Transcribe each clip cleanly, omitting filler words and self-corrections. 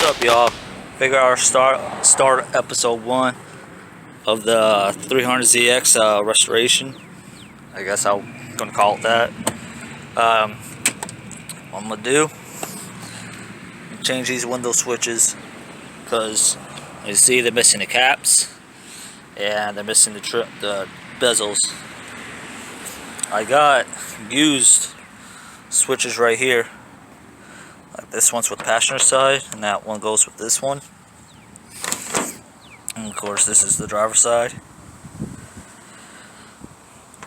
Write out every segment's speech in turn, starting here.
up, y'all? Figure I'll start episode 1 of the 300ZX restoration. I guess I'm gonna call it that. What I'm gonna do, change these window switches because you see they're missing the caps and they're missing the bezels. I got used switches right here. Like this one's with the passenger side, and that one goes with this one. And of course, this is the driver's side.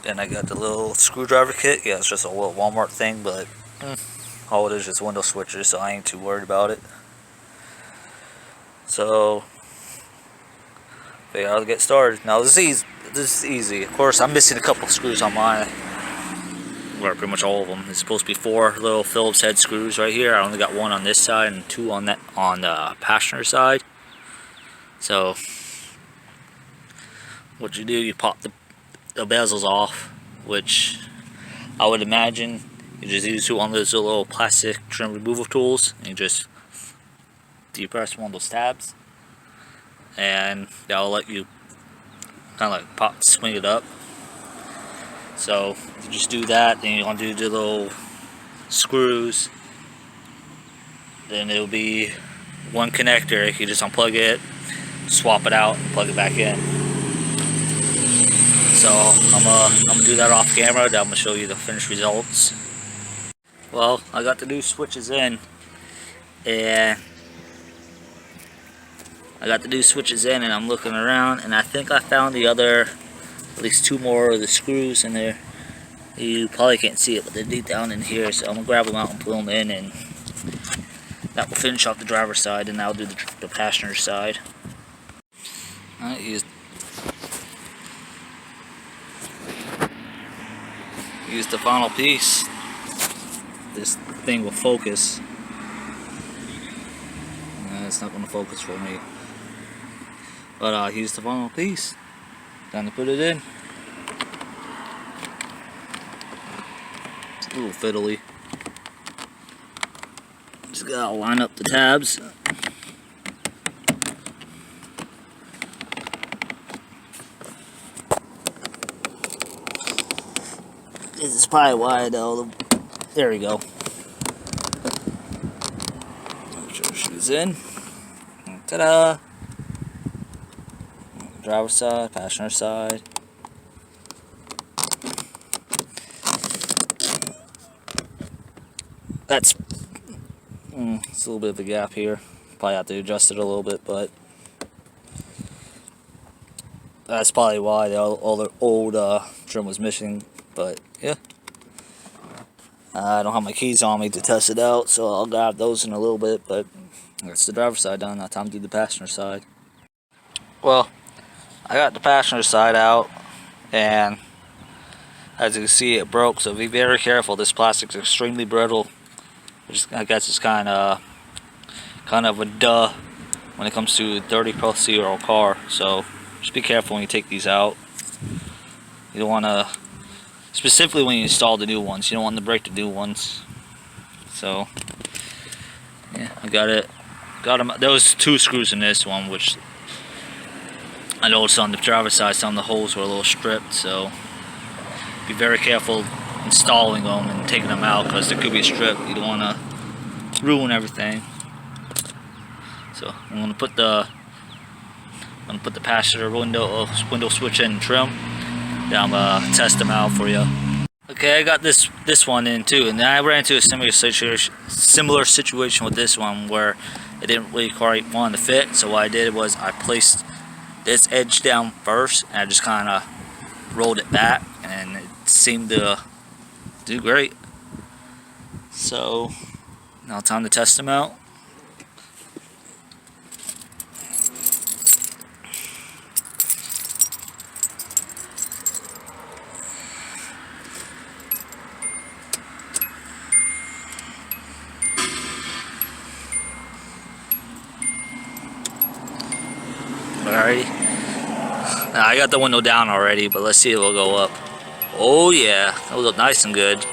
And I got the little screwdriver kit. Yeah, it's just a little Walmart thing, but all it is just window switches, so I ain't too worried about it. So, I'll get started. Now this is easy. Of course, I'm missing a couple screws on mine. Well, pretty much all of them. It's supposed to be 4 little Phillips head screws right here. I only got 1 on this side and 2 on the passenger side. So, what you do, you pop the bezels off, which I would imagine you just use one of those little plastic trim removal tools, and you just depress one of those tabs, and that'll let you kind of like swing it up. So you just do that, then you're gonna do the little screws. Then it'll be one connector. You just unplug it, swap it out, and plug it back in. So I'm gonna do that off camera. Then I'm gonna show you the finished results. Well, I got the new switches in, and I'm looking around, and I think I found the other, at least 2 more of the screws in there. You probably can't see it, but they're deep down in here, so I'm gonna grab them out and put them in, and that will finish off the driver's side, and I'll do the passenger side. Alright, use the final piece. This thing will focus. It's not going to focus for me, but here's the final piece. Time to put it in. It's a little fiddly. Just gotta line up the tabs. This is probably why though. There we go. Put your shoes in. Ta-da! Driver's side, passenger side. That's it's a little bit of a gap here. Probably have to adjust it a little bit, but that's probably why all the old trim was missing. But yeah, I don't have my keys on me to test it out, so I'll grab those in a little bit. But that's the driver's side done. Now time to do the passenger side. Well, I got the passenger side out, and as you can see, it broke. So be very careful. This plastic is extremely brittle, which I guess is kind of a duh when it comes to 30+ year-old car. So just be careful when you take these out. You don't want to, specifically when you install the new ones, you don't want to break the new ones. So yeah, I got it. Got them. There was 2 screws in this one, which I noticed on the driver's side some of the holes were a little stripped. So be very careful installing them and taking them out, because there could be a strip. You don't want to ruin everything. So I'm gonna put the passenger window switch in and trim. Then I'm gonna test them out for you. Okay, I got this one in too, and then I ran into a similar situation with this one where it didn't really quite want to fit. So what I did was I placed this edge down first, and I just kind of rolled it back, and it seemed to do great. So now time to test them out. Alrighty. Now I got the window down already, but let's see if it'll go up. Oh yeah, that'll look nice and good.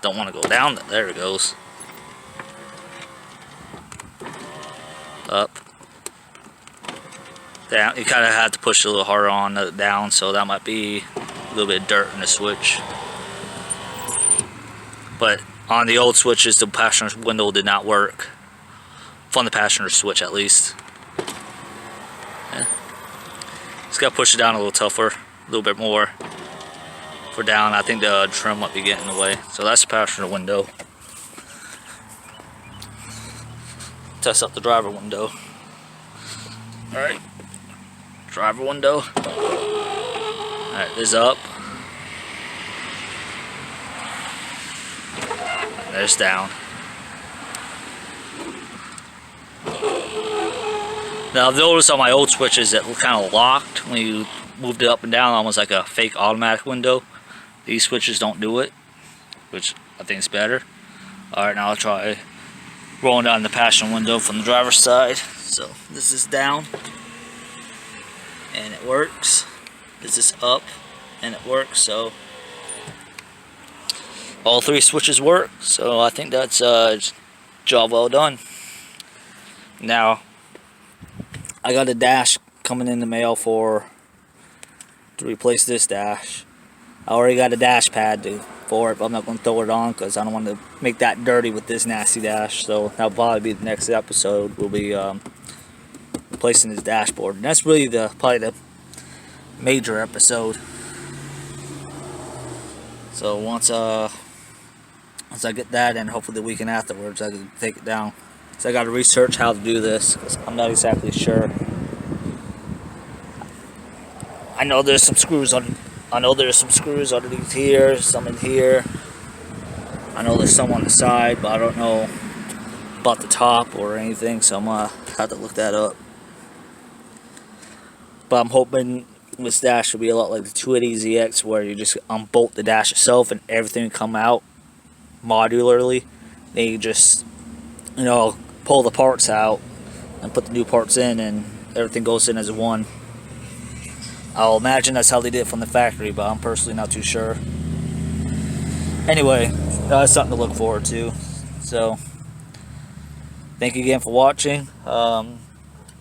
Don't want to go down. There it goes. down. You kind of have to push a little harder on the down, so that might be a little bit of dirt in the switch. But on the old switches, the passenger window did not work. On the passenger switch, at least. Yeah. Just got to push it down a little tougher, a little bit more. For down, I think the trim might be getting in the way. So that's the passenger window. Test out the driver window. Alright. Driver window. Alright, this is up. There's down. Now I've noticed on my old switches that were kind of locked when you moved it up and down, almost like a fake automatic window. These switches don't do it, which I think is better. Alright, now I'll try rolling down the passenger window from the driver's side. So this is down, and it works. This is up, and it works. So all three switches work. So I think that's job well done. Now I got a dash coming in the mail to replace this dash. I already got a dash pad for it, but I'm not going to throw it on because I don't want to make that dirty with this nasty dash. So that'll probably be the next episode. We'll be replacing this dashboard, and that's really probably the major episode. So once I get that, and hopefully the weekend afterwards, I can take it down. So I got to research how to do this because I'm not exactly sure. I know there's some screws underneath here, some in here. I know there's some on the side, but I don't know about the top or anything, so I'm gonna have to look that up. But I'm hoping this dash will be a lot like the 280ZX, where you just unbolt the dash itself and everything will come out modularly. Then you just, pull the parts out and put the new parts in, and everything goes in as one. I'll imagine that's how they did it from the factory, but I'm personally not too sure. Anyway, that's something to look forward to. So, thank you again for watching.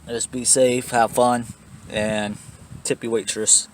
Just be safe, have fun, and tip your waitress.